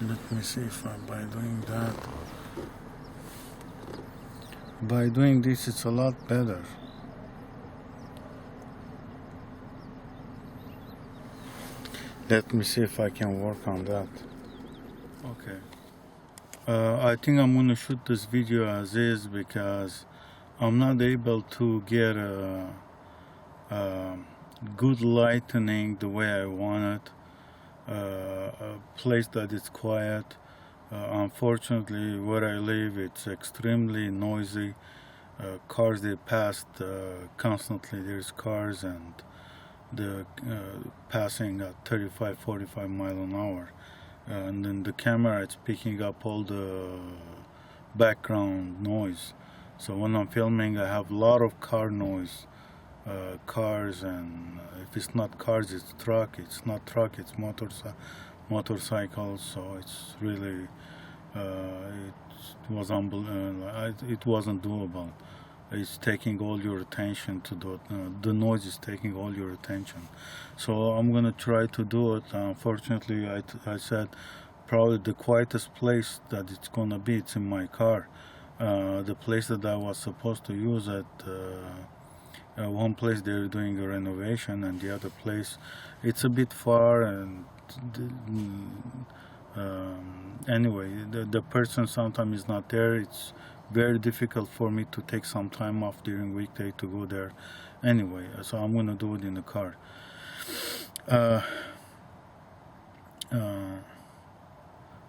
Let me see if by doing that, by doing this, it's a lot better. Let me see if I can work on that. Okay. I think I'm gonna shoot this video as is because I'm not able to get a good lightning the way I want it. A place that is quiet. Unfortunately, where I live, it's extremely noisy. Cars, they pass constantly. There's cars and the passing at 35-45 miles an hour, and then the camera is picking up all the background noise. So when I'm filming, I have a lot of car noise, cars, and if it's not cars, it's truck. It's not truck, it's motorcycles. So it's really it wasn't doable. It's taking all your attention to do it. The noise is taking all your attention. So I'm gonna try to do it. Unfortunately, I said probably the quietest place that it's gonna be, it's in my car. The place that I was supposed to use it, one place they're doing a renovation, and the other place it's a bit far, and anyway, the person sometimes is not there. It's very difficult for me to take some time off during weekday to go there. Anyway, so I'm gonna do it in the car.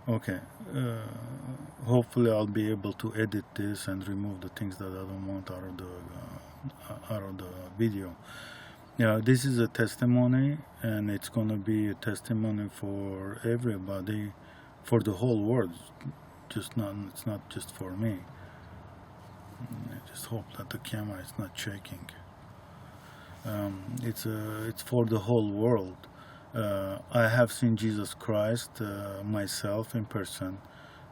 Okay. Hopefully I'll be able to edit this and remove the things that I don't want out of the video. Yeah, this is a testimony, and it's gonna be a testimony for everybody, for the whole world. It's not just for me. I just hope that the camera is not shaking. It's for the whole world. I have seen Jesus Christ myself in person,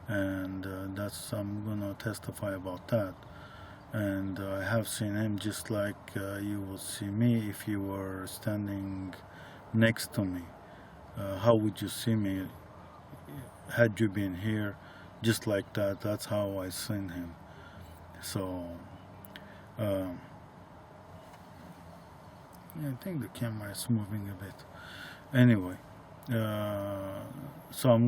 and I'm gonna testify about that. And I have seen him just like you will see me if you were standing next to me. How would you see me had you been here? Just like that. That's how I seen him. So I think the camera is moving a bit. Anyway, so I'm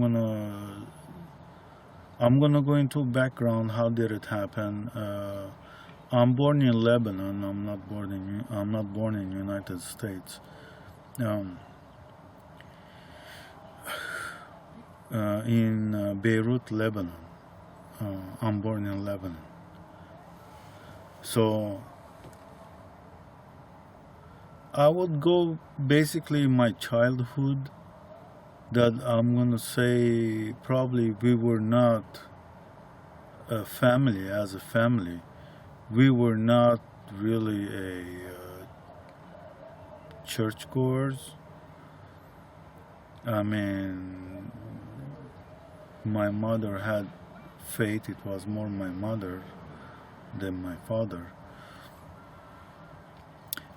gonna go into background. How did it happen? I'm born in Lebanon. I'm not born in United States. In Beirut, Lebanon. I'm born in Lebanon. So I would go basically my childhood, that I'm gonna say probably we were not a family. As a family, we were not really a churchgoers. I mean, my mother had faith. It was more my mother than my father.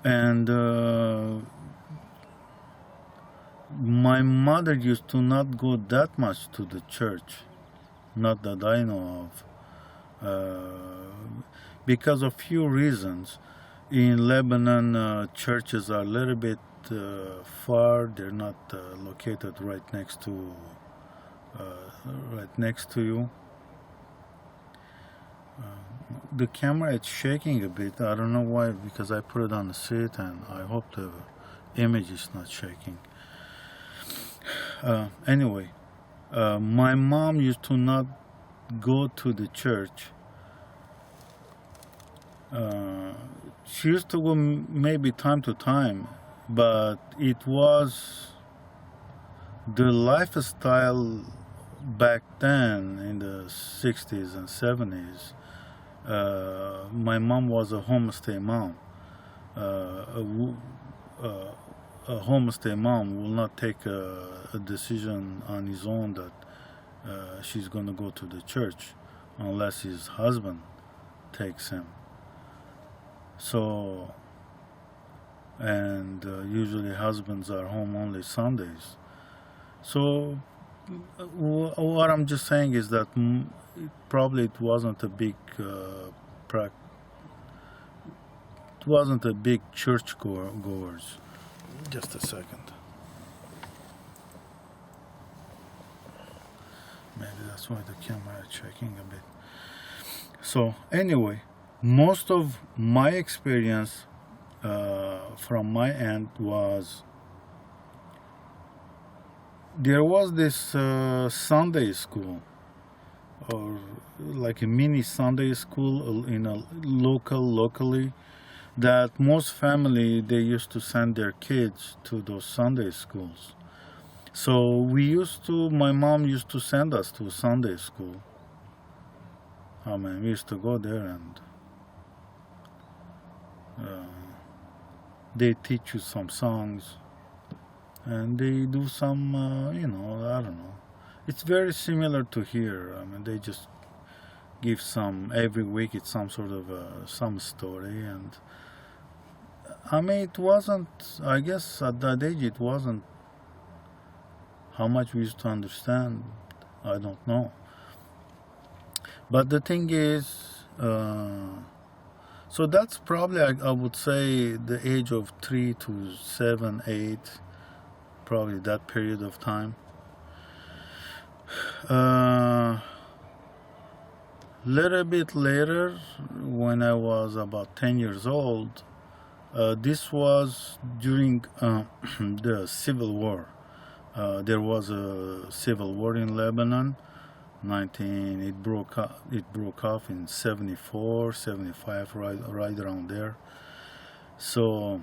And my mother used to not go that much to the church, not that I know of, because of few reasons. In Lebanon, churches are a little bit far. They're not located right next to you. The camera is shaking a bit. I don't know why, because I put it on the seat, and I hope the image is not shaking. Anyway, my mom used to not go to the church. She used to go maybe time to time, but it was the lifestyle back then in the 60s and 70s. My mom was a homestay mom. A homestay mom will not take a decision on his own that she's going to go to the church unless his husband takes him. So, and usually husbands are home only Sundays. So what I'm just saying is that probably it wasn't a big it wasn't a big church goers. Just a second. Maybe that's why the camera is shaking a bit. So anyway, most of my experience from my end was there was this Sunday school, or like a mini Sunday school in a locally, that most family they used to send their kids to those Sunday schools. So my mom used to send us to Sunday school. I mean, we used to go there and they teach you some songs and they do some, I don't know. It's very similar to here. I mean, they just give every week it's some sort of some story. And I mean, it wasn't, I guess at that age it wasn't how much we used to understand, I don't know. But the thing is, so that's probably, I would say, the age of 3 to 7, 8, probably that period of time. Little bit later, when I was about 10 years old, this was during the Civil War. There was a civil war in Lebanon. It broke off in 74, 75, right around there. So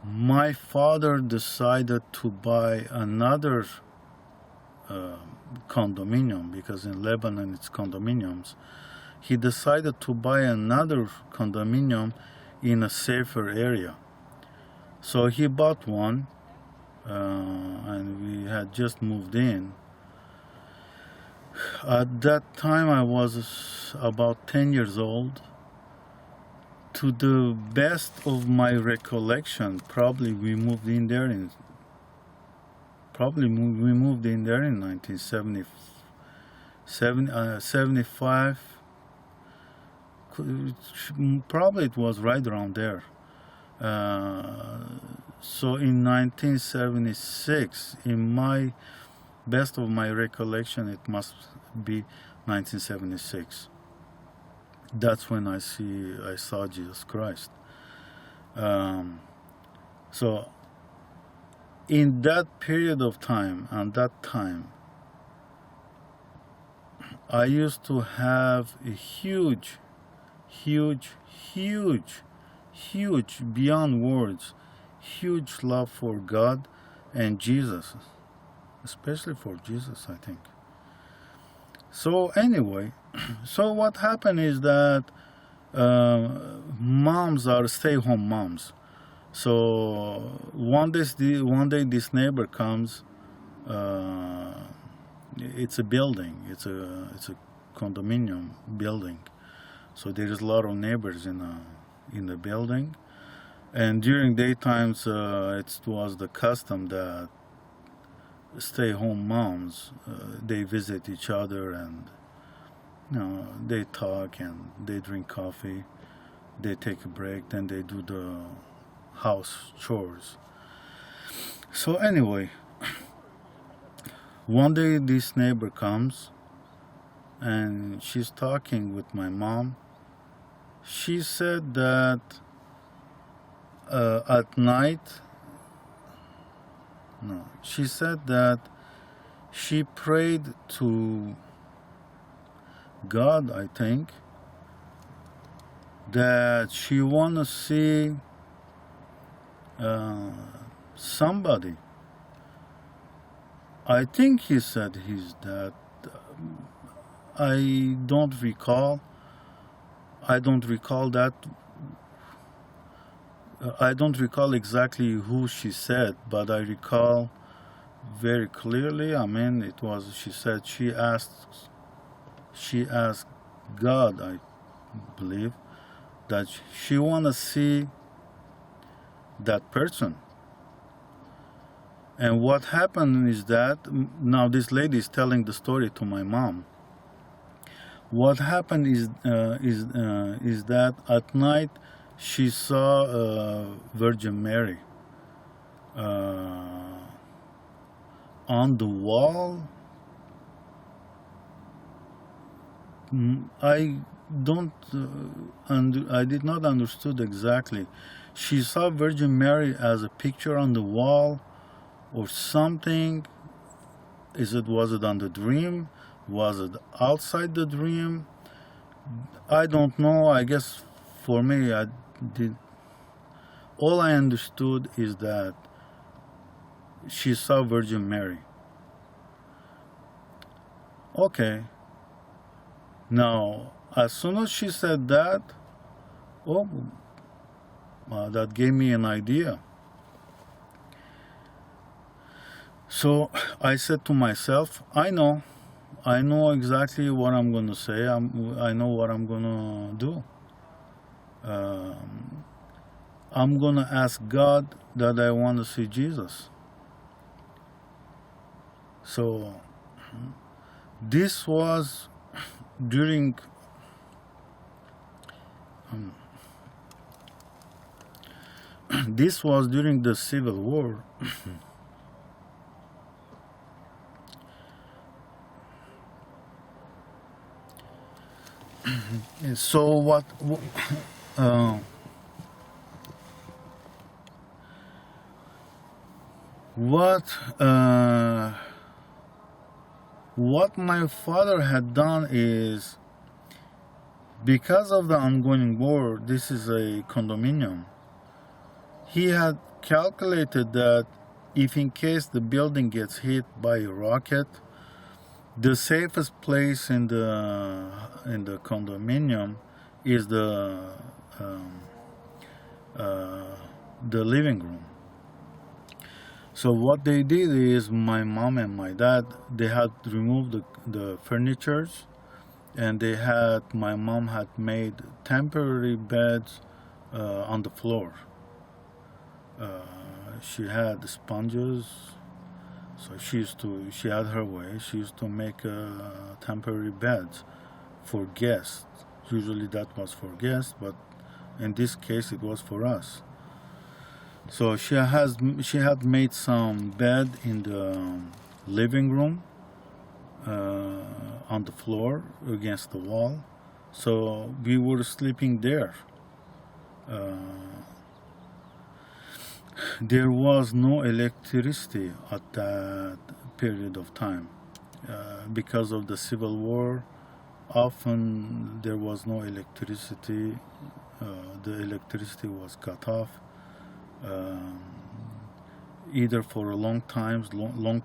my father decided to buy another condominium, because in Lebanon it's condominiums. He decided to buy another condominium in a safer area. So he bought one, and we had just moved in. At that time I was about 10 years old. To the best of my recollection, probably we moved in there in 1975. Probably it was right around there. So in 1976, in my best of my recollection, it must be 1976. That's when I saw Jesus Christ. So in that period of time, and that time, I used to have a huge, beyond words, huge love for God and Jesus, especially for Jesus, I think. So anyway, so what happened is that moms are stay-home moms. So one day this neighbor comes. It's a building. It's a condominium building. So there is a lot of neighbors in the building. And during daytimes, it was the custom that stay-home moms they visit each other, and they talk and they drink coffee. They take a break, then they do the house chores. So anyway, one day this neighbor comes and she's talking with my mom. She said that at night, she said that she prayed to God, I think, that she want to see somebody. I think he said his dad. I don't recall that. I don't recall exactly who she said, but I recall very clearly. I mean, it was, she said she asked God, I believe, that she want to see that person. And what happened is that, now this lady is telling the story to my mom. What happened is that at night she saw Virgin Mary on the wall. I don't, I did not understood exactly. She saw Virgin Mary as a picture on the wall or something. Was it on the dream? Was it outside the dream? I don't know. I guess for me, all I understood is that she saw Virgin Mary. Okay. Now, as soon as she said that, oh, that gave me an idea. So I said to myself, I know exactly what I'm going to say. I know what I'm going to do. I'm going to ask God that I want to see Jesus. So this was during this was during the Civil War. So what my father had done is, because of the ongoing war, this is a condominium, he had calculated that if in case the building gets hit by a rocket, the safest place in the condominium is the living room. So what they did is, my mom and my dad, they had removed the furnitures, and my mom had made temporary beds on the floor. She had sponges, so she had her way. She used to make temporary beds for guests. Usually that was for guests, but in this case it was for us. So she had made some bed in the living room on the floor against the wall. So we were sleeping there. There was no electricity at that period of time. Because of the Civil War, often there was no electricity. The electricity was cut off, either for a long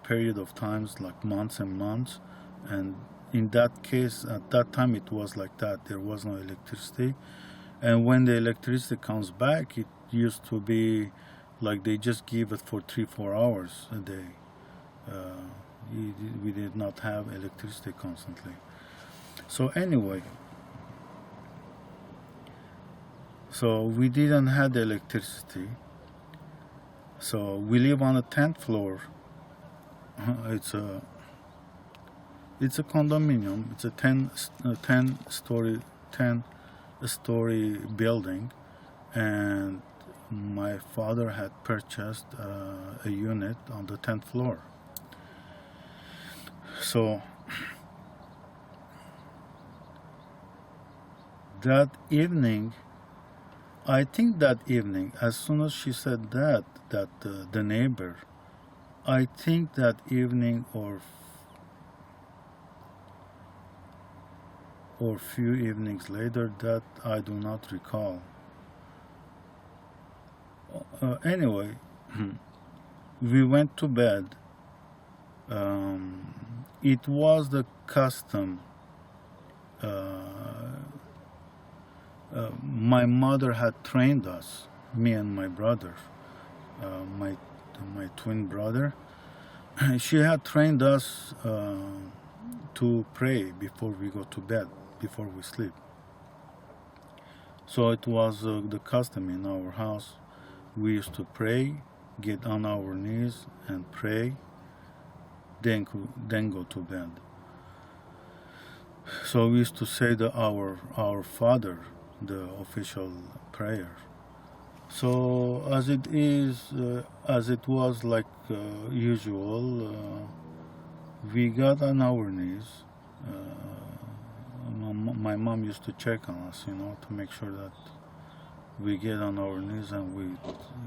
period of times, like months and months. And in that case, at that time, it was like that. There was no electricity. And when the electricity comes back, it used to be like they just give it for 3-4 hours a day. We did not have electricity constantly. So anyway, so we didn't have the electricity. So we live on the 10th floor. It's a condominium. It's a 10-story building, and my father had purchased a unit on the 10th floor. So that evening, I think that evening, as soon as she said that the neighbor, I think that evening or few evenings later, that I do not recall. Anyway, we went to bed. It was the custom. My mother had trained us, me and my brother, my twin brother. She had trained us to pray before we go to bed, before we sleep. So it was the custom in our house. We used to pray get on our knees and pray, then go to bed. So we used to say the Our Father, the official prayer. So as it is, as it was like usual, we got on our knees. My mom used to check on us, to make sure that we get on our knees and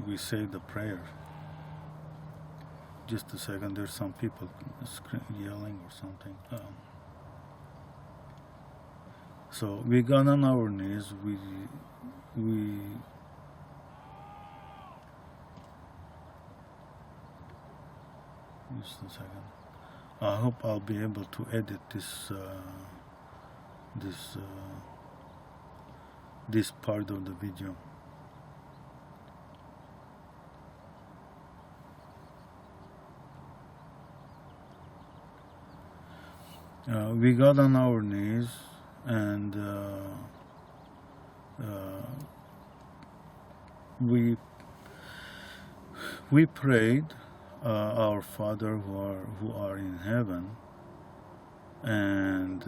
we say the prayer. Just a second, there's some people yelling or something. So we got on our knees. We just a second. I hope I'll be able to edit this part of the video. We got on our knees and we prayed, Our Father who are in heaven. And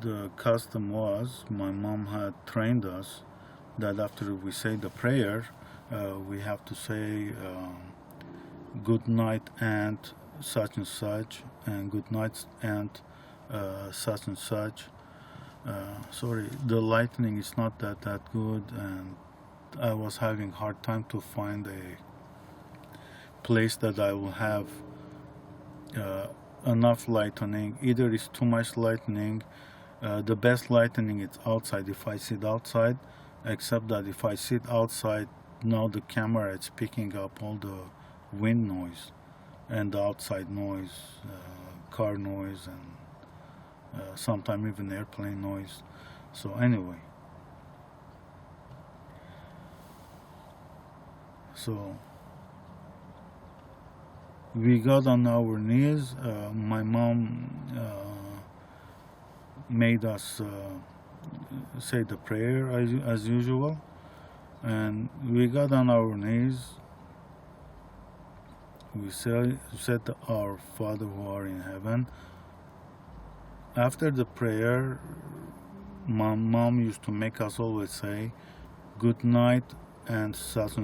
the custom was, my mom had trained us that after we say the prayer, we have to say good night Aunt such and such, and good night Aunt such and such. Sorry, the lightning is not that good, and I was having hard time to find a place that I will have enough lightning. Either it's too much lightning. The best lightning is outside if I sit outside, except that if I sit outside, now the camera is picking up all the wind noise and the outside noise, car noise, and sometimes even airplane noise. So anyway, so we got on our knees. My mom made us say the prayer as usual, and we got on our knees. We said Our Father who are in heaven. After the prayer, my mom used to make us always say good night and such,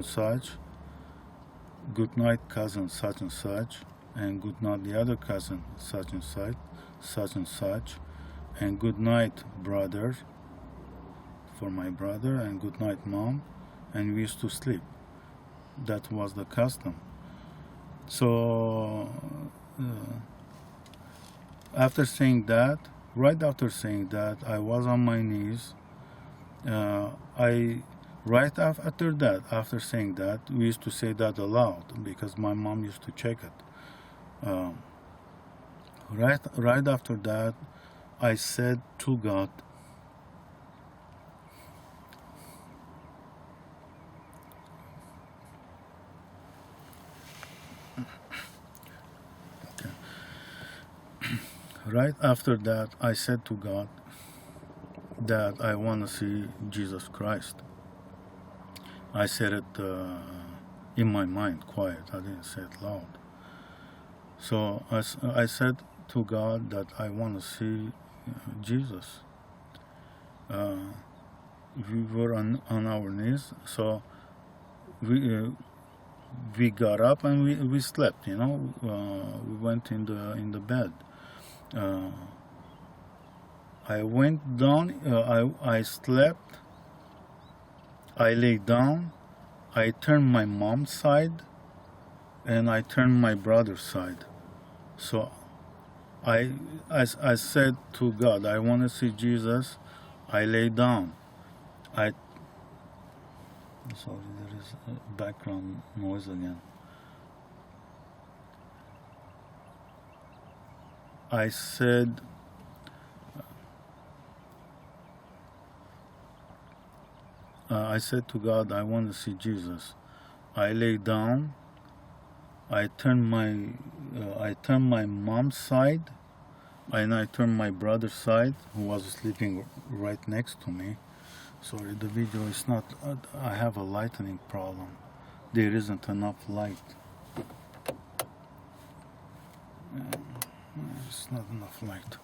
good night cousin such and such, and good night the other cousin such and such, and good night brother for my brother, and good night mom, and we used to sleep. That was the custom. So after saying that, right after saying that, I was on my knees. After saying that, we used to say that aloud because my mom used to check it. Right after that, I said to God, right after that, I said to God that I want to see Jesus Christ. I said it in my mind, quiet. I didn't say it loud. So I said to God that I want to see Jesus. We were on our knees, so we got up and we slept. We went in the bed. I went down. I slept. I lay down. I turned my mom's side, and I turned my brother's side. So I said to God, I want to see Jesus. I lay down. Sorry, there is background noise again. I said, to God, I want to see Jesus. I lay down. I turned my mom's side, and I turned my brother's side, who was sleeping right next to me. Sorry, the video is not. I have a lightning problem, there isn't enough light. It's not enough light.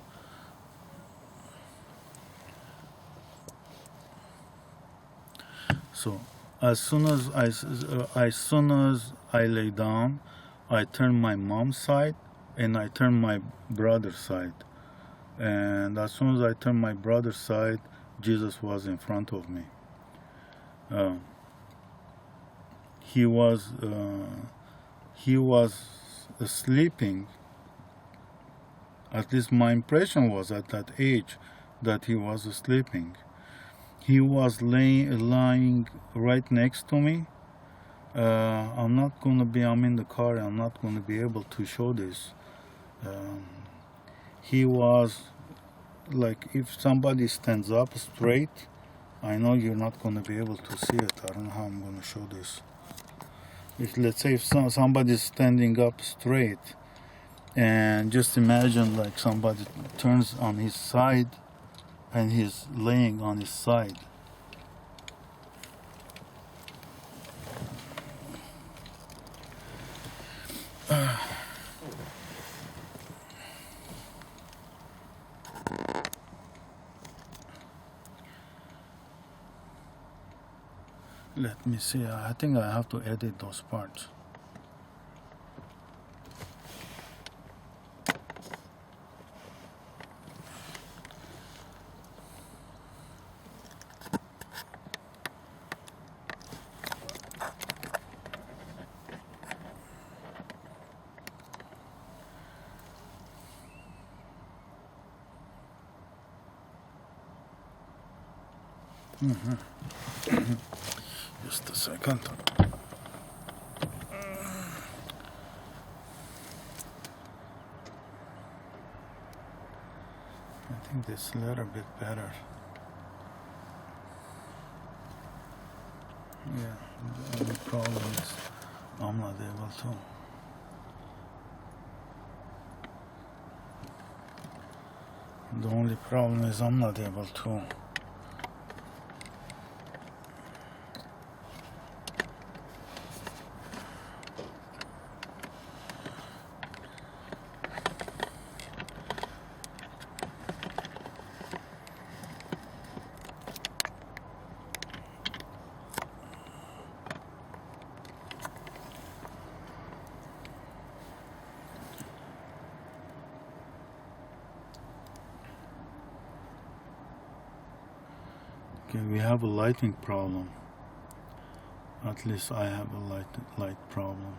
So as soon as I lay down, I turn my mom's side and I turn my brother's side. And as soon as I turned my brother's side, Jesus was in front of me. He was sleeping. At least my impression was at that age that he was sleeping. He was lying right next to me. I'm in the car. I'm not going to be able to show this. He was like, if somebody stands up straight, I know you're not going to be able to see it. I don't know how I'm going to show this. Let's say if somebody's standing up straight, and just imagine like somebody turns on his side and he's laying on his side. Let me see. I think I have to edit those parts. Just a second. I think this is a little bit better. Yeah, the only problem is I'm not able to. The only problem is I'm not able to. Okay, we have a lighting problem. At least I have a light problem.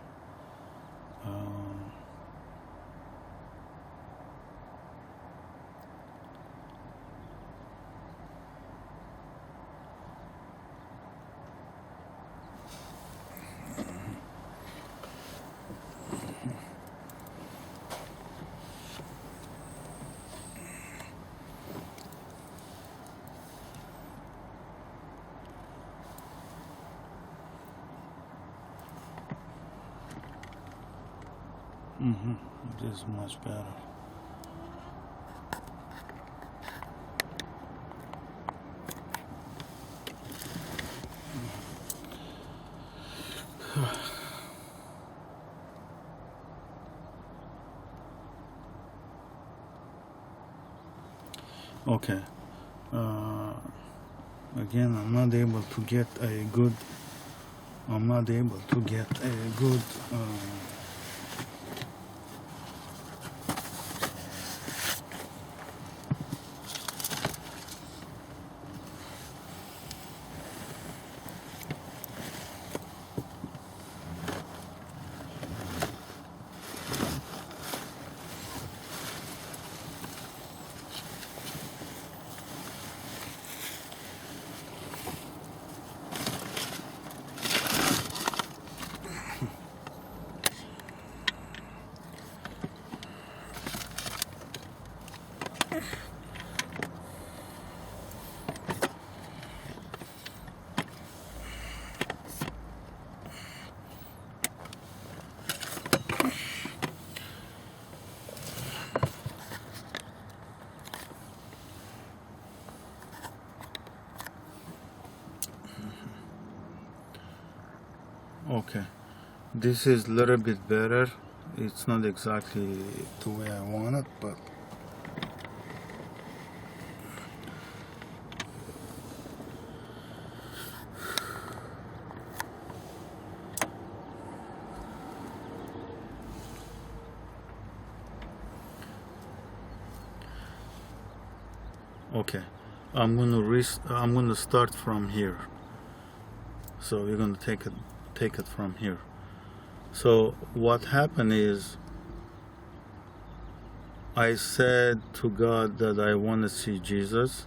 This is much better. Okay. Again, I'm not able to get a good. This is a little bit better. It's not exactly the way I want it, but okay. I'm gonna start from here. So we're gonna take it from here. So what happened is, I said to God that I want to see Jesus.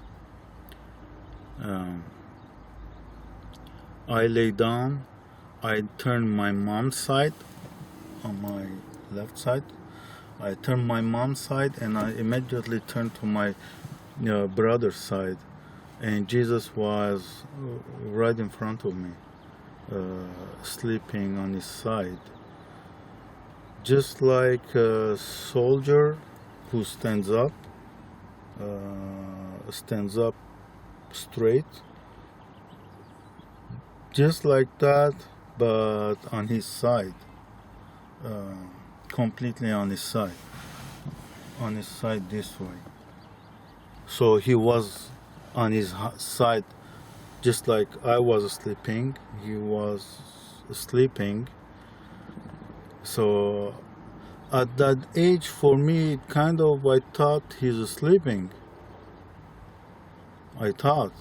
I lay down. I turned my mom's side on my left side. I turned my mom's side, and I immediately turned to my brother's side, and Jesus was right in front of me, sleeping on his side, just like a soldier who stands up straight, just like that, but on his side, completely on his side this way. So he was on his side, just like I was sleeping, he was sleeping. So at that age, for me, I thought he's sleeping. I thought.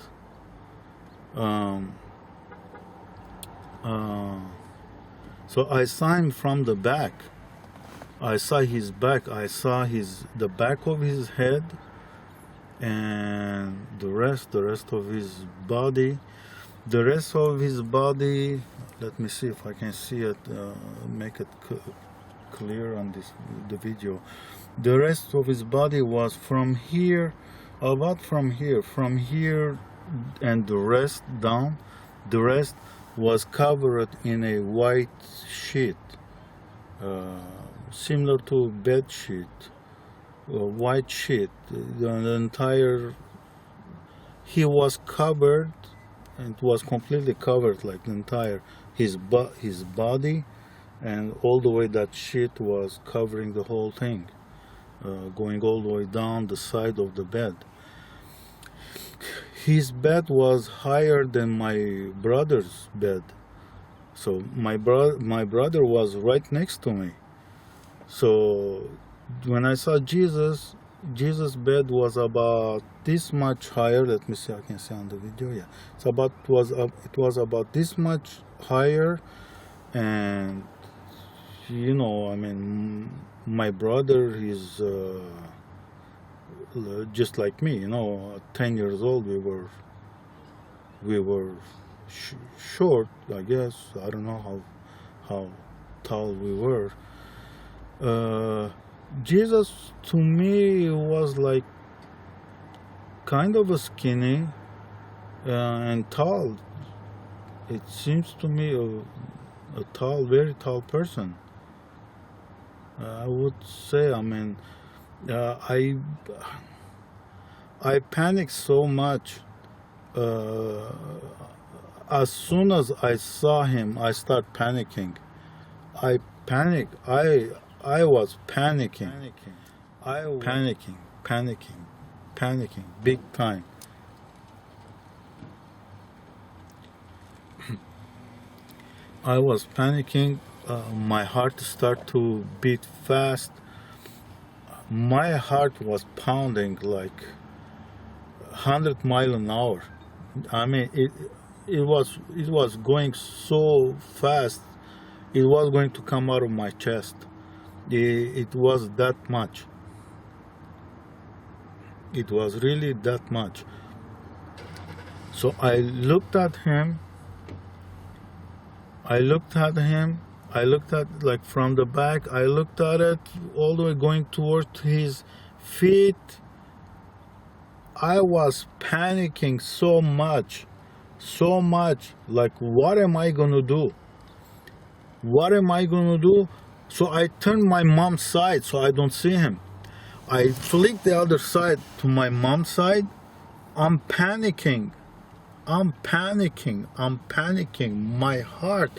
So I saw him from the back. I saw his back. I saw the back of his head, and the rest of his body. The rest of his body. Let me see if I can see it. Make it clear on the video. The rest of his body was from here, about from here, and the rest down. The rest was covered in a white sheet, similar to a bed sheet, a white sheet. The entire, he was covered, and was completely covered, like the entire his body, and all the way that sheet was covering the whole thing, going all the way down the side of the bed. His bed was higher than my brother's bed, so my brother was right next to me. So when I saw Jesus' bed was about this much higher. Let me see, I can see on the video. Yeah, it was about this much higher, and I mean, my brother is just like me. At 10 years old, we were short, I guess. I don't know how tall we were. Jesus to me was like kind of a skinny and tall. It seems to me a tall, very tall person. I would say, I mean, I panicked so much. As soon as I saw him, I started panicking. I panicked. I was panicking. Panicking, big time. I was panicking. My heart started to beat fast. My heart was pounding like 100 miles an hour. I mean, it was going so fast. It was going to come out of my chest. It was that much. It was really that much. So I looked at him. I looked at, like, from the back. I looked at it all the way going towards his feet. I was panicking so much. Like, what am I gonna do? So I turned my mom's side so I don't see him. I flicked the other side to my mom's side. I'm panicking. My heart.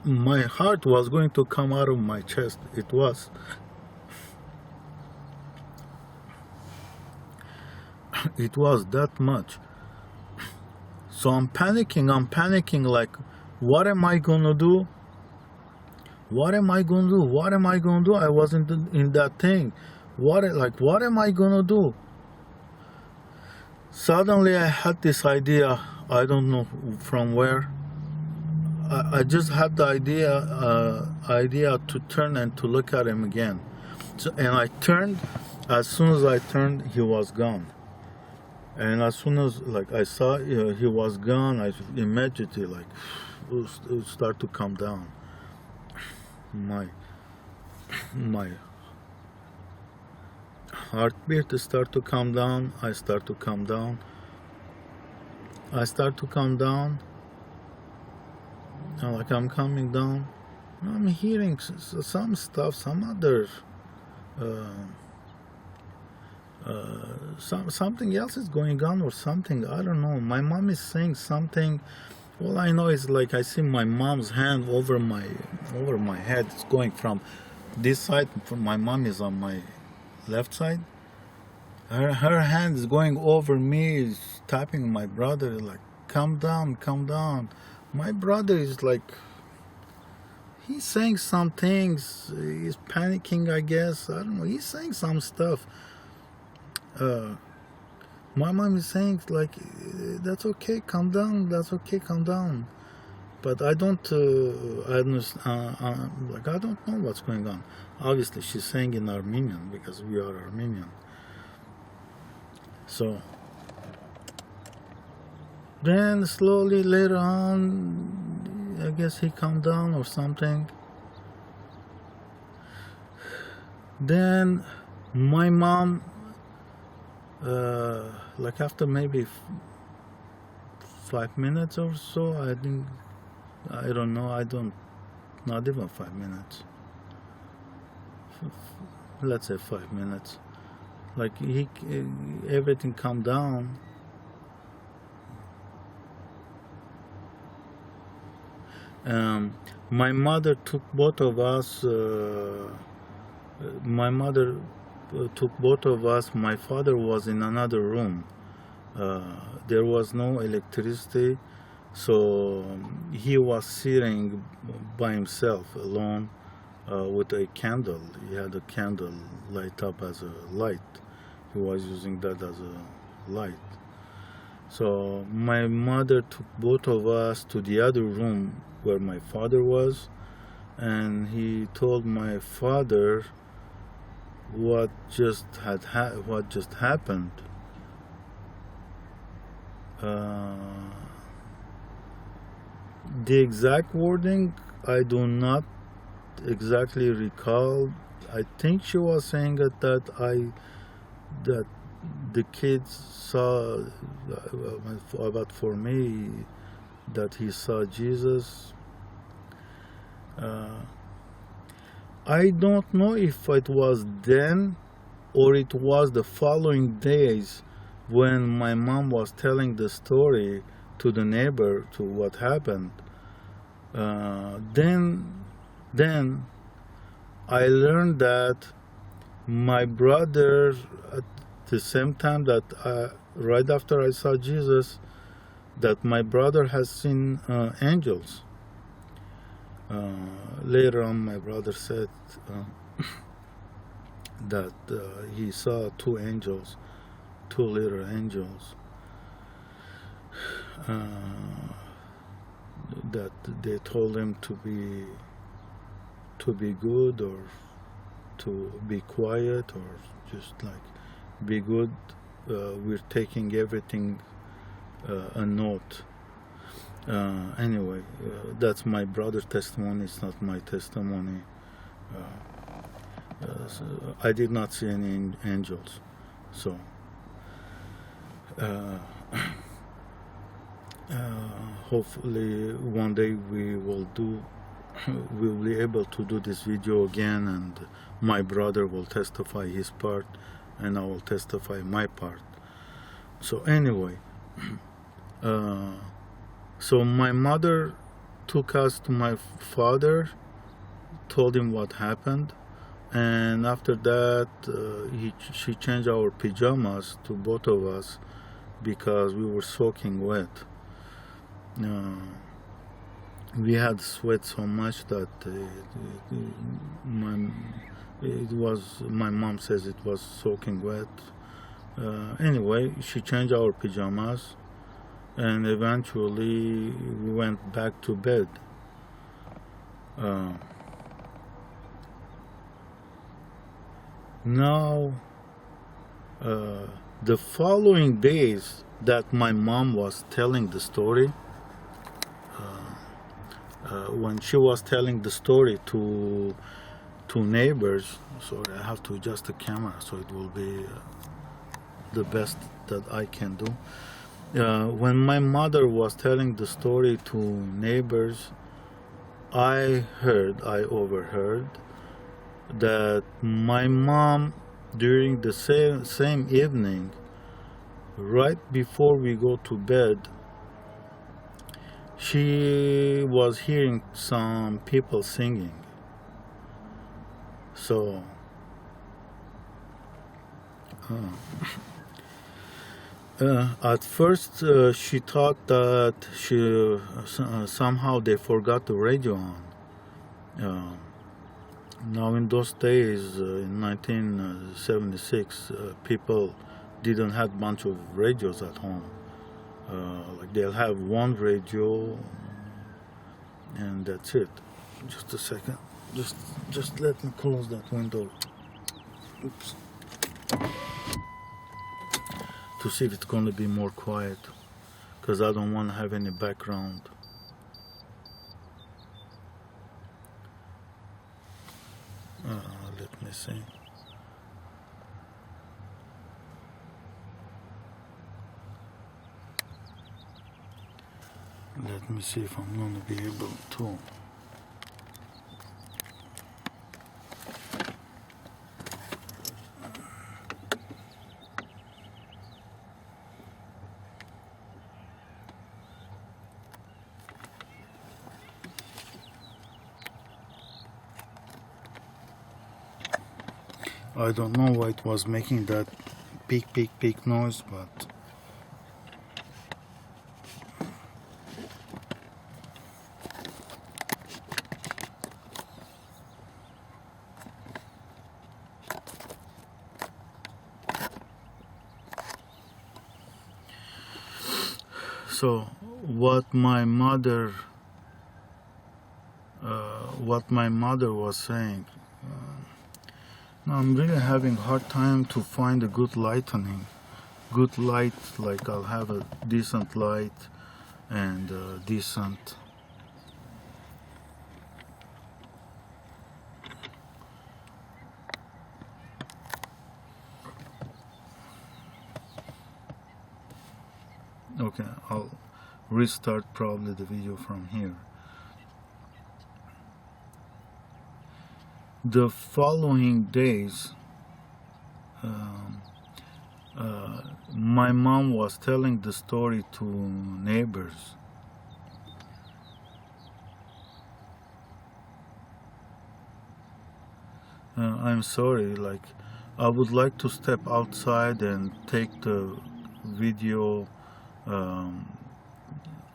My heart was going to come out of my chest. It was. It was that much. So I'm panicking like, what am I gonna do? What am I gonna do? What am I gonna do? I wasn't in that thing. What am I gonna do? Suddenly I had this idea, I don't know from where. I just had the idea to turn and to look at him again. So, and I turned. As soon as I turned, he was gone. And as soon as I saw he was gone, I immediately it start to come down. My heartbeat start to come down. I start to come down. And I'm coming down. I'm hearing some stuff, some other. Something else is going on or something. I don't know. My mom is saying something. All I know is I see my mom's hand over my head. It's going from this side. My mom is on my left side. Her hand is going over me, is tapping my brother calm down, calm down. My brother is he's saying some things. He's panicking, I guess. I don't know. He's saying some stuff. My mom is saying that's okay, calm down, that's okay, calm down. But I don't understand, I don't know what's going on. Obviously she's saying in Armenian because we are Armenian. So then slowly later on, I guess he calmed down or something. Then my mom, after maybe 5 minutes or so, I don't know, not even 5 minutes. Let's say 5 minutes. Everything calmed down. My mother took both of us. My father was in another room. There was no electricity, so he was sitting by himself alone with a candle. He had a candle light up as a light. He was using that as a light. So my mother took both of us to the other room where my father was, and he told my father what just happened. The exact wording I do not exactly recall. I think she was saying that the kids saw, but for me, that he saw Jesus. I don't know if it was then or it was the following days when my mom was telling the story to the neighbor to what happened. Then I learned that my brother, at the same time that right after I saw Jesus, that my brother has seen angels. Later on, my brother said that he saw two angels, two little angels, that they told him to be good or to be quiet or just be good. We're taking everything a note. Anyway, that's my brother's testimony. It's not my testimony. So I did not see any angels. So hopefully one day we'll be able to do this video again, and my brother will testify his part and I will testify my part. So anyway, so my mother took us to my father, told him what happened, and after that she changed our pajamas to both of us because we were soaking wet. We had sweat so much that my mom says it was soaking wet. Anyway, she changed our pajamas, and eventually we went back to bed. Now, the following days that my mom was telling the story, when she was telling the story to neighbors, sorry, I have to adjust the camera so it will be the best that I can do. When my mother was telling the story to neighbors, I overheard that my mom, during the same evening, right before we go to bed, she was hearing some people singing. So at first she thought that somehow they forgot the radio on. Now in those days, in 1976, people didn't have a bunch of radios at home. Like they'll have one radio and that's it. Just a second. Just let me close that window. Oops. To see if it's going to be more quiet, because I don't want to have any background. Let me see. Let me see if I'm going to be able to. I don't know why it was making that beep noise, but so what my mother was saying, I'm really having a hard time to find a good light, like I'll have a decent light and decent okay, I'll restart probably the video from here. The following days, my mom was telling the story to neighbors. I'm sorry, like I would like to step outside and take the video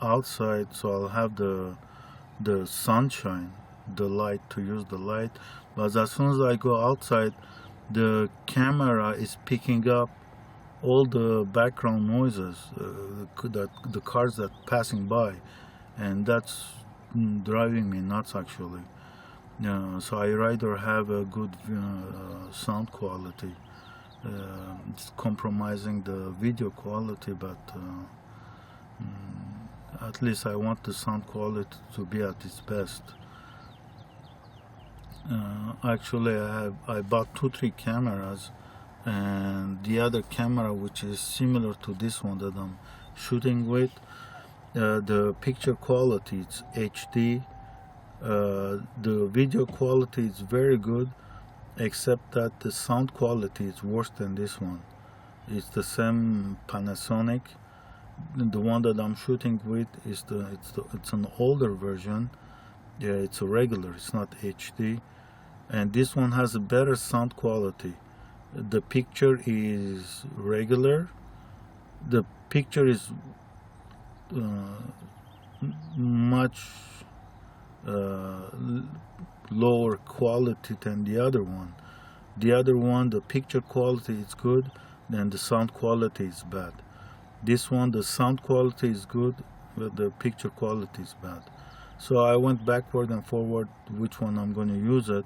outside, so I'll have the sunshine, the light, to use the light. But as soon as I go outside, the camera is picking up all the background noises, the cars that passing by, and that's driving me nuts actually. So I rather have a good sound quality. It's compromising the video quality, but at least I want the sound quality to be at its best. Actually, I bought 2-3 cameras, and the other camera, which is similar to this one that I'm shooting with, the picture quality, it's HD. The video quality is very good, except that the sound quality is worse than this one. It's the same Panasonic, the one that I'm shooting with is it's an older version. Yeah, it's a regular, it's not HD, and this one has a better sound quality. The picture is regular. The picture is much lower quality than the other one. The other one, the picture quality is good, then the sound quality is bad. This one, the sound quality is good, but the picture quality is bad. So I went backward and forward which one I'm going to use it.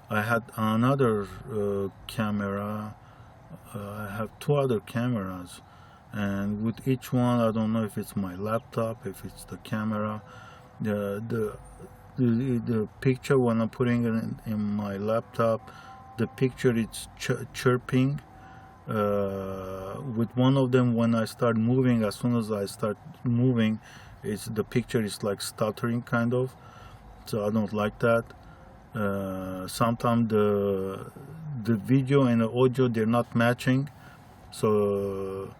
I had another camera. I have two other cameras, and with each one, I don't know if it's my laptop, if it's the camera. The picture, when I'm putting it in my laptop, the picture is chirping. With one of them, when I start moving, as soon as I start moving, the picture is like stuttering kind of, so I don't like that. Sometimes the video and the audio, they're not matching, so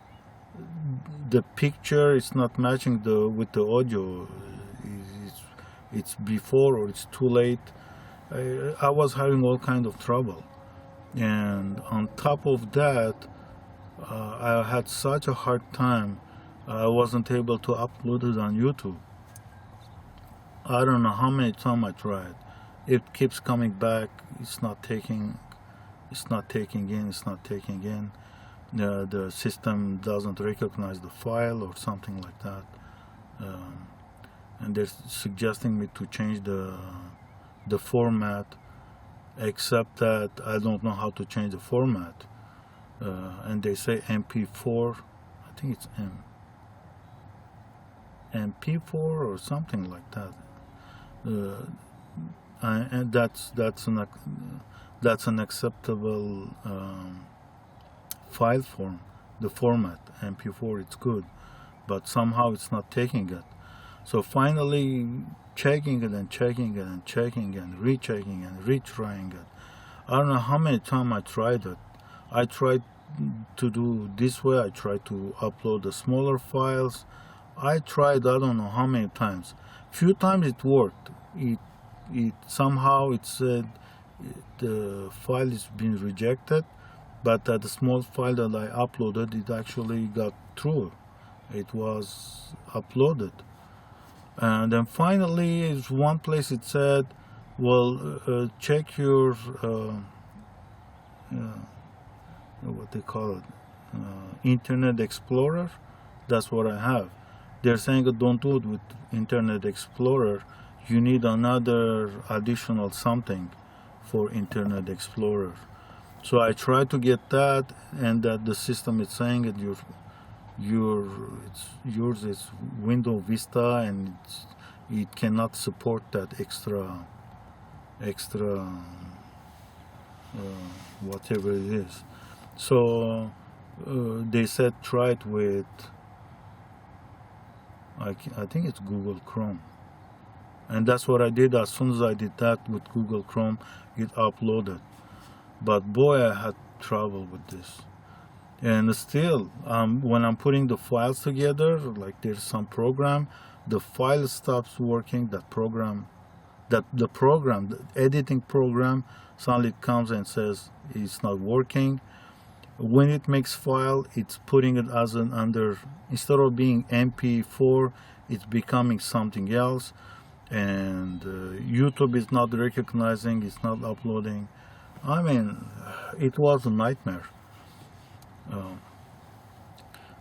the picture is not matching with the audio. It's before or it's too late. I was having all kind of trouble, and on top of that, I had such a hard time. I wasn't able to upload it on YouTube. I don't know how many times I tried. It keeps coming back. It's not taking in. The system doesn't recognize the file or something like that. And they're suggesting me to change the format, except that I don't know how to change the format. And they say MP4. I think it's MP4 or something like that. And that's an acceptable file form. The format MP4, it's good, but somehow it's not taking it. So finally, checking it and checking it and checking and rechecking and retrying it. I don't know how many times I tried it. I tried to do this way. I tried to upload the smaller files. I tried, I don't know how many times. Few times it worked. It somehow it said the file is being rejected, but the small file that I uploaded, it actually got through. It was uploaded. And then finally, in one place it said, well, check your what they call it, Internet Explorer. That's what I have. They're saying don't do it with Internet Explorer. You need another additional something for Internet Explorer. So I tried to get that, and that the system is saying that yours is Windows Vista, and it cannot support that extra whatever it is. So they said try it with I think it's Google Chrome, and that's what I did. As soon as I did that with Google Chrome, it uploaded. But boy, I had trouble with this. And still, when I'm putting the files together, like there's some program, the file stops working. The editing program, suddenly comes and says it's not working. When it makes file, it's putting it as instead of being MP4, it's becoming something else. And YouTube is not recognizing, it's not uploading. I mean, it was a nightmare.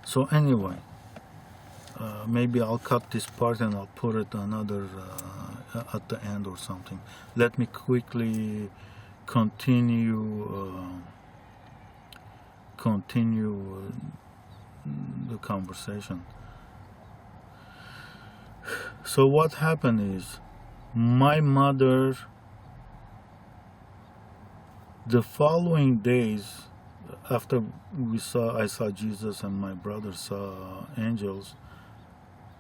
So anyway, maybe I'll cut this part and I'll put it another at the end or something. Let me quickly continue the conversation. So what happened is, my mother, the following days after I saw Jesus and my brother saw angels,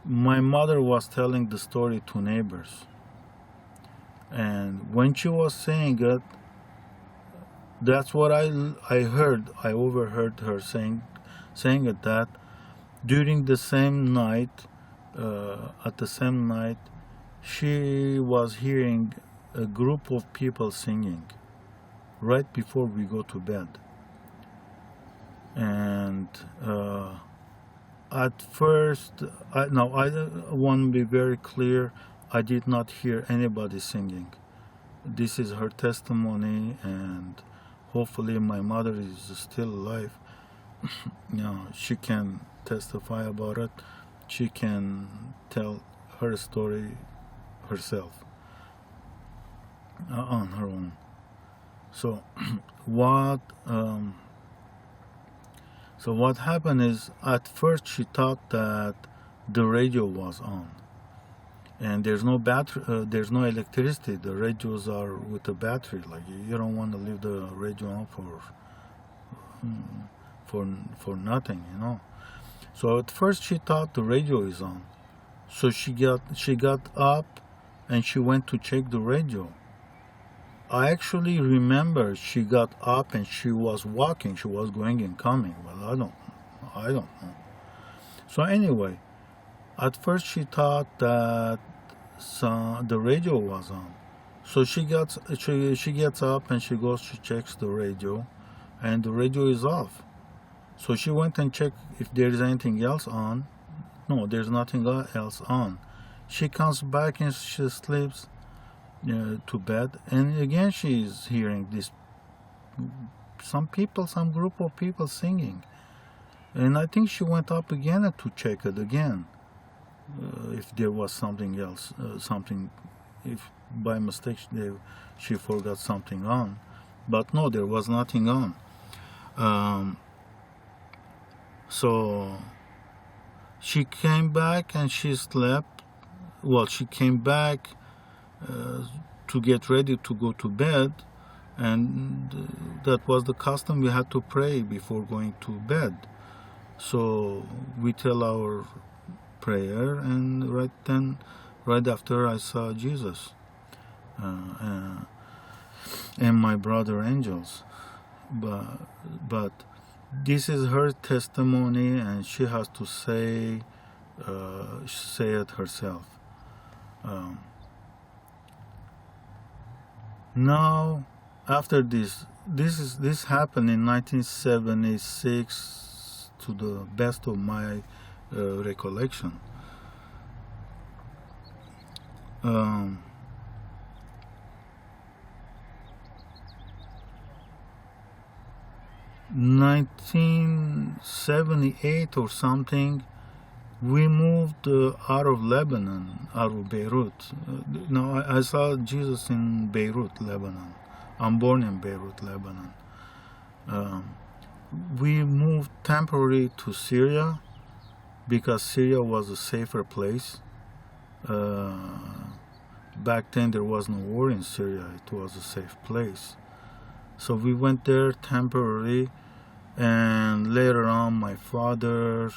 my mother was telling the story to neighbors. And when she was saying it, that's what I heard. I overheard her saying it, that During the same night, at the same night, she was hearing a group of people singing right before we go to bed. And at first, I want to be very clear, I did not hear anybody singing. This is her testimony, and hopefully my mother is still alive. She can testify about it. She can tell her story herself on her own. So what happened is, at first she thought that the radio was on, and there's no battery, there's no electricity. The radios are with a battery. Like, you don't want to leave the radio on for nothing, So at first she thought the radio is on. So she got up and she went to check the radio. I actually remember she got up and she was walking. She was going and coming. Well, I don't know. So anyway, at first she thought that the radio was on. So she gets up and she goes, she checks the radio, and the radio is off. So she went and checked if there's anything else on. No, there's nothing else on. She comes back and she sleeps to bed, and again she is hearing some group of people singing. And I think she went up again to check it again, if there was something else, if by mistake she forgot something on. But no, there was nothing on. So she came back and she slept. Well, she came back to get ready to go to bed, and that was the custom. We had to pray before going to bed. So we tell our prayer, and right after, I saw Jesus and my brother angels. But this is her testimony, and she has to say it herself. Now, after this happened in 1976, to the best of my recollection. 1978 or something, we moved out of Lebanon, out of Beirut. Now, I saw Jesus in Beirut, Lebanon. I'm born in Beirut, Lebanon. We moved temporarily to Syria because Syria was a safer place. Back then there was no war in Syria. It was a safe place. So we went there temporarily, and later on my father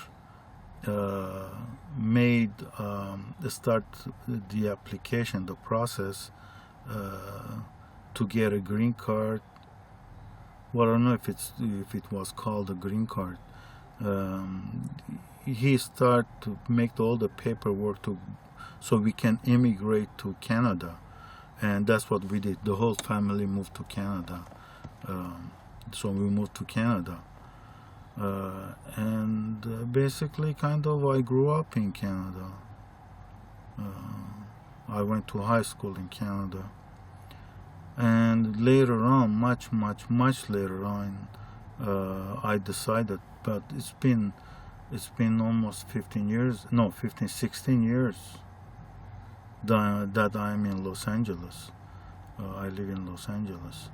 start the application, the process to get a green card. Well, I don't know if it was called a green card. He started to make all the paperwork so we can immigrate to Canada, and that's what we did. The whole family moved to Canada. So we moved to Canada, and basically, I grew up in Canada. I went to high school in Canada, and later on, much later on, I decided. But it's been almost 16 years that I'm in Los Angeles. I live in Los Angeles.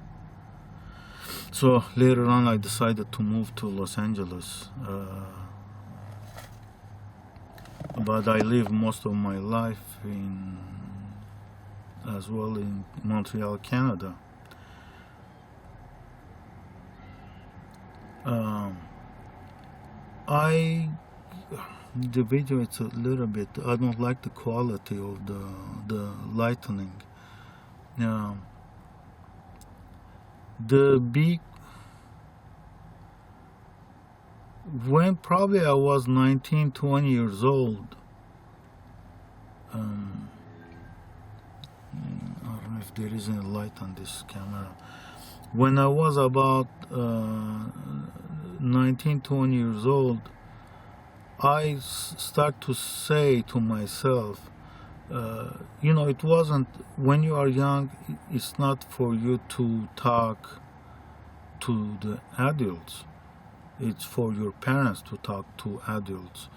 So later on, I decided to move to Los Angeles. But I lived most of my life as well in Montreal, Canada. The video, it's a little bit, I don't like the quality of the lightning. when probably I was 19, 20 years old. I don't know if there is any light on this camera. When I was about 19, 20 years old, I start to say to myself, it wasn't, when you are young, it's not for you to talk to the adults. It's for your parents to talk to adults.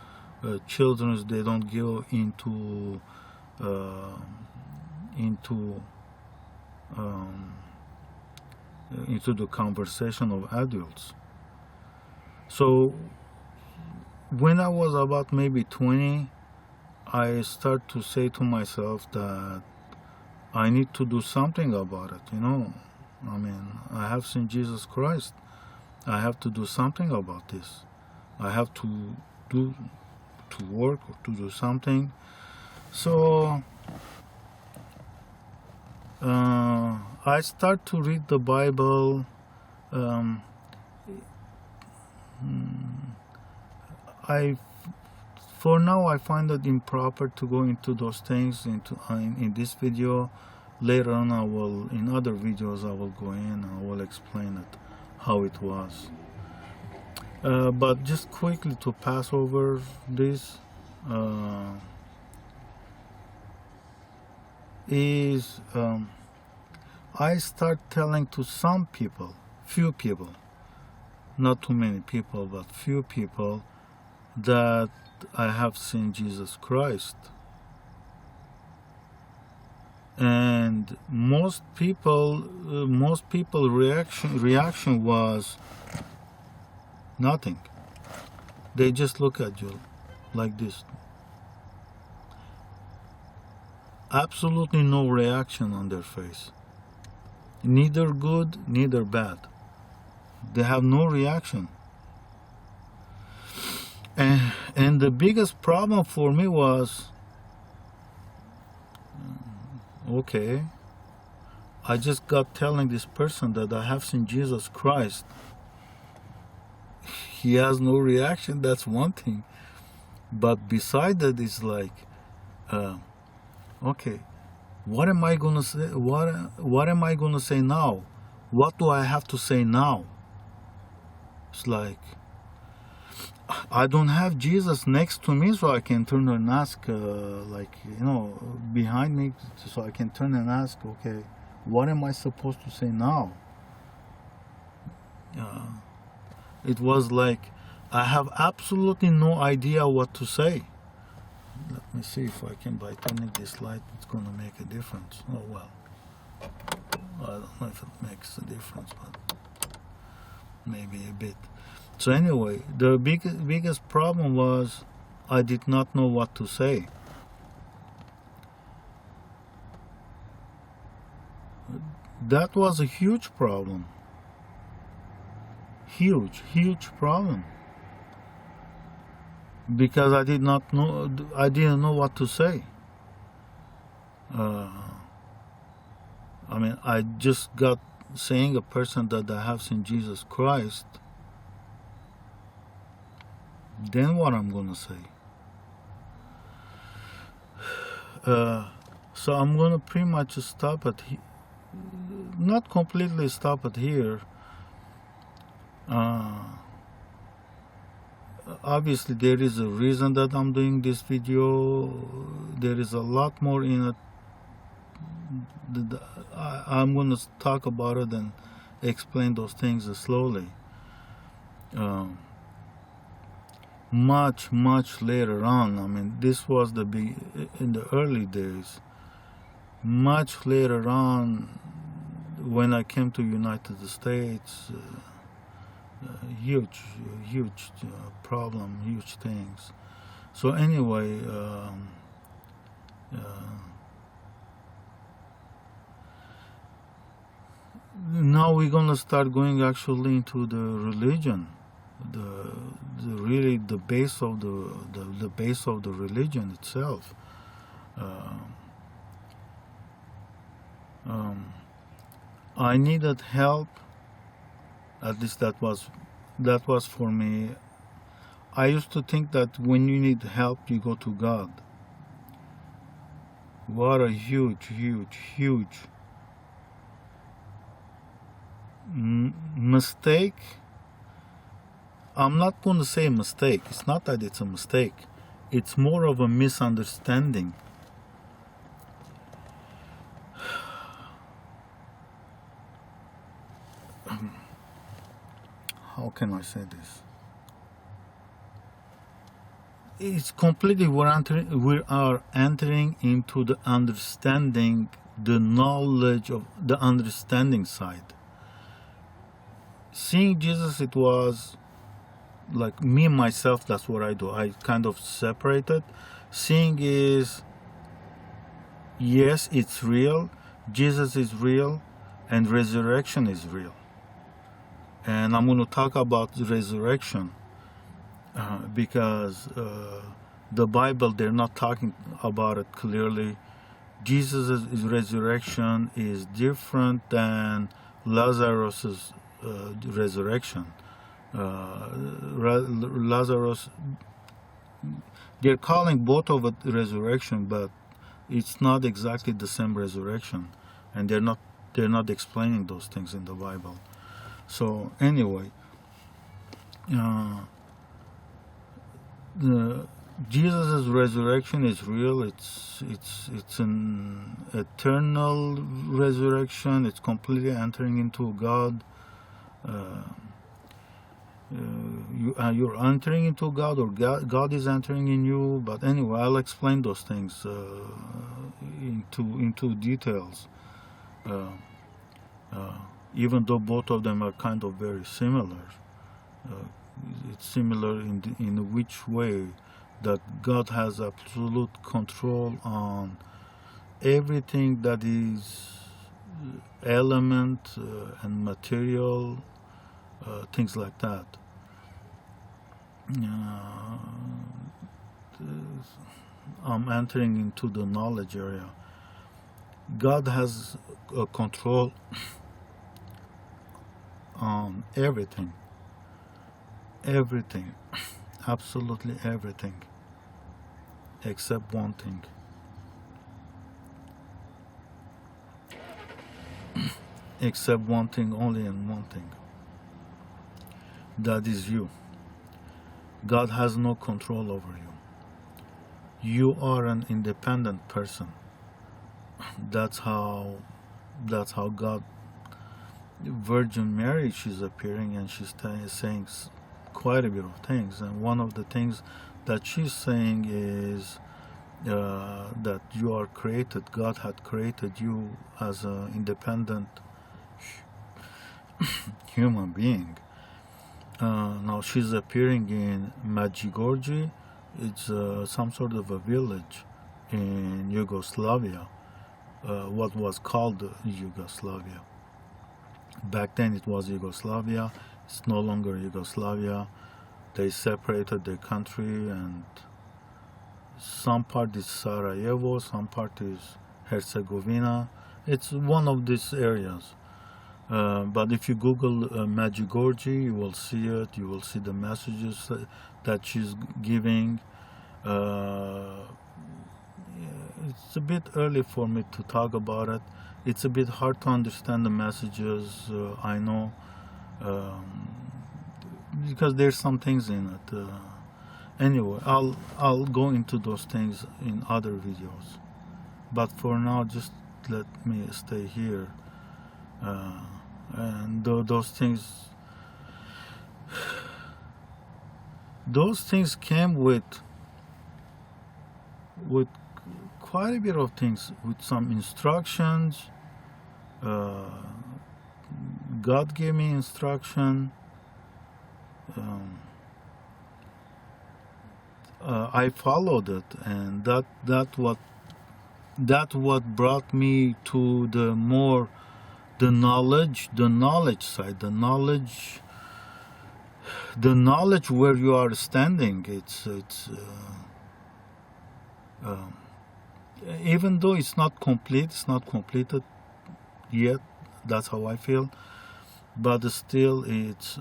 Children, they don't go into the conversation of adults. So when I was about maybe 20, I start to say to myself that I need to do something about it. I mean, I have seen Jesus Christ. I have to do something about this. I have to work or to do something. So I start to read the Bible. For now, I find it improper to go into those things in this video. Later on, in other videos, I will go in and I will explain it, how it was. But just quickly to pass over this, I start telling to some people, few people, not too many people, but few people, that I have seen Jesus Christ. And most people reaction was nothing. They just look at you like this. Absolutely no reaction on their face. Neither good, neither bad. They have no reaction. And the biggest problem for me was, okay, I just got telling this person that I have seen Jesus Christ. He has no reaction, that's one thing. But beside that, it's like, okay, what am I gonna say? What am I gonna say now? What do I have to say now? It's like, I don't have Jesus next to me, so I can turn and ask, behind me, so I can turn and ask, okay, what am I supposed to say now? It was like, I have absolutely no idea what to say. Let me see if I can, by turning this light, it's going to make a difference. Oh, well. I don't know if it makes a difference, but maybe a bit. So anyway, the biggest problem was I did not know what to say. That was a huge problem. Huge problem. Because I didn't know what to say. I mean, I just got saying a person that I have seen Jesus Christ. Then what I'm gonna say? So I'm gonna pretty much stop it. Not completely stop it here. Obviously there is a reason that I'm doing this video. There is a lot more in it. I'm gonna talk about it and explain those things slowly. Much later on. I mean, this was in the early days. Much later on, when I came to United States, huge problem, huge things. So anyway, now we're gonna start going actually into the religion, the base of the base of the religion itself. I needed help. At least that was for me. I used to think that when you need help, you go to God. What a huge mistake. I'm not going to say mistake. It's not that it's a mistake. It's more of a misunderstanding. How can I say this? It's completely we are entering into the understanding, the knowledge of the understanding side. Seeing Jesus, it was like me myself. That's what I do. I kind of separated. Seeing is, yes, it's real. Jesus is real, and resurrection is real. And I'm going to talk about the resurrection. Because the Bible, they're not talking about it clearly. Jesus' resurrection is different than Lazarus' resurrection. Lazarus, they're calling both of it resurrection, but it's not exactly the same resurrection, and they're not explaining those things in the Bible. So anyway, Jesus' resurrection is real. It's an eternal resurrection. It's completely entering into God. You're entering into God, or God is entering in you. But anyway, I'll explain those things into details. Even though both of them are kind of very similar. It's similar in which way that God has absolute control on everything that is element and material, things like that. I'm entering into the knowledge area. God has a control on everything. Everything, absolutely everything, except one thing. Except one thing, only and one thing. That is you. God has no control over you. You are an independent person. That's how God, Virgin Mary, she's appearing, and she's saying quite a bit of things, and one of the things that she's saying is that you are created. God had created you as an independent human being. Now she's appearing in Medjugorje. It's some sort of a village in Yugoslavia, what was called Yugoslavia. Back then it was Yugoslavia. It's no longer Yugoslavia. They separated the country, and some part is Sarajevo, some part is Herzegovina. It's one of these areas. But if you Google Medjugorje, you will see it. You will see the messages that she's giving. It's a bit early for me to talk about it. It's a bit hard to understand the messages, I know, because there's some things in it. Anyway, I'll go into those things in other videos. But for now, just let me stay here. And those things came with quite a bit of things, with some instructions. God gave me instruction. I followed it, and that what brought me to the knowledge side, the knowledge where you are standing. It's even though it's not completed yet. That's how I feel, but still it's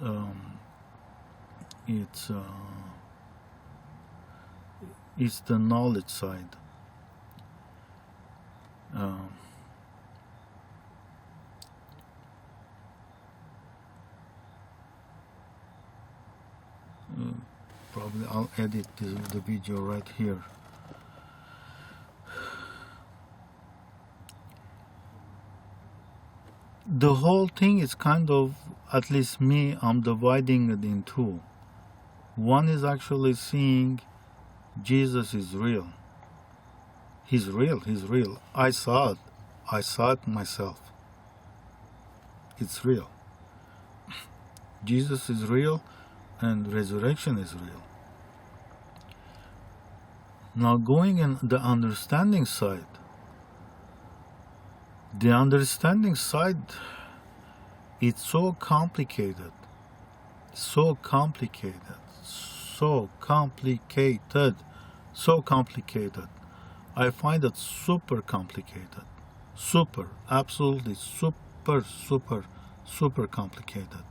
It's the knowledge side. Probably I'll edit the video right here. The whole thing is kind of, at least me, I'm dividing it in two. One is actually seeing Jesus is real. He's real, he's real. I saw it myself. It's real. Jesus is real and resurrection is real. Now going in the understanding side. The understanding side, it's so complicated. So complicated. So complicated. So complicated. I find it super complicated. Super, absolutely super complicated.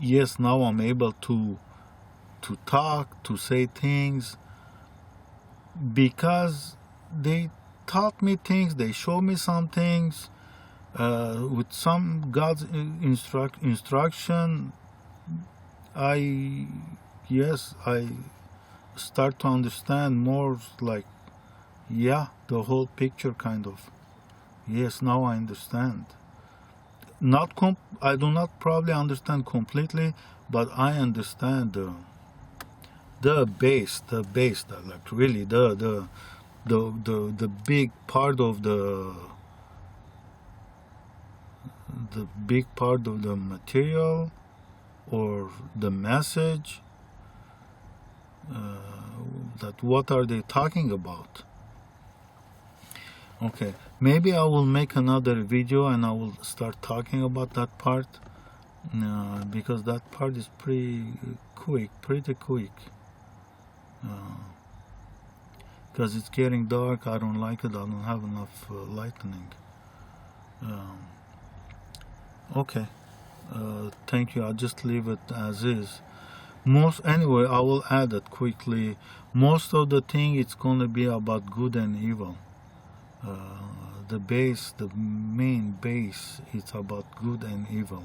Yes, now I'm able to talk, to say things, because they taught me things, they showed me some things, with some God's instruction, I start to understand more, like, yeah, the whole picture kind of. Yes, now I understand. I do not probably understand completely, but I understand the base, like really the big part of the big part of the material or the message, that what are they talking about. Okay, maybe I will make another video and I will start talking about that part, because that part is pretty quick, because it's getting dark. I don't like it. I don't have enough lightning. Okay, thank you. I'll just leave it as is. Anyway, I will add it quickly. Most of the thing, it's gonna be about good and evil. The main base, it's about good and evil.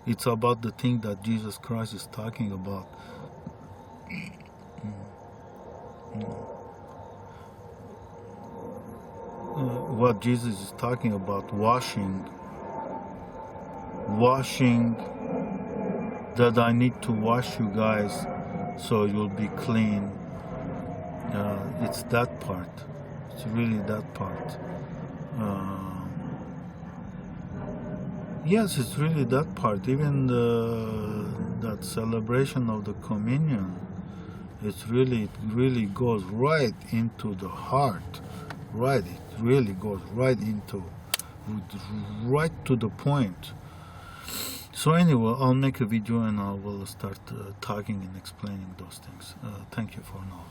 It's about the thing that Jesus Christ is talking about. What Jesus is talking about, washing, that I need to wash you guys so you'll be clean. It's that part. It's really that part. Yes, it's really that part. Even that celebration of the communion, it really goes right into the heart. Right, it really goes right to the point. So anyway, I'll make a video and I will start talking and explaining those things. Thank you for now.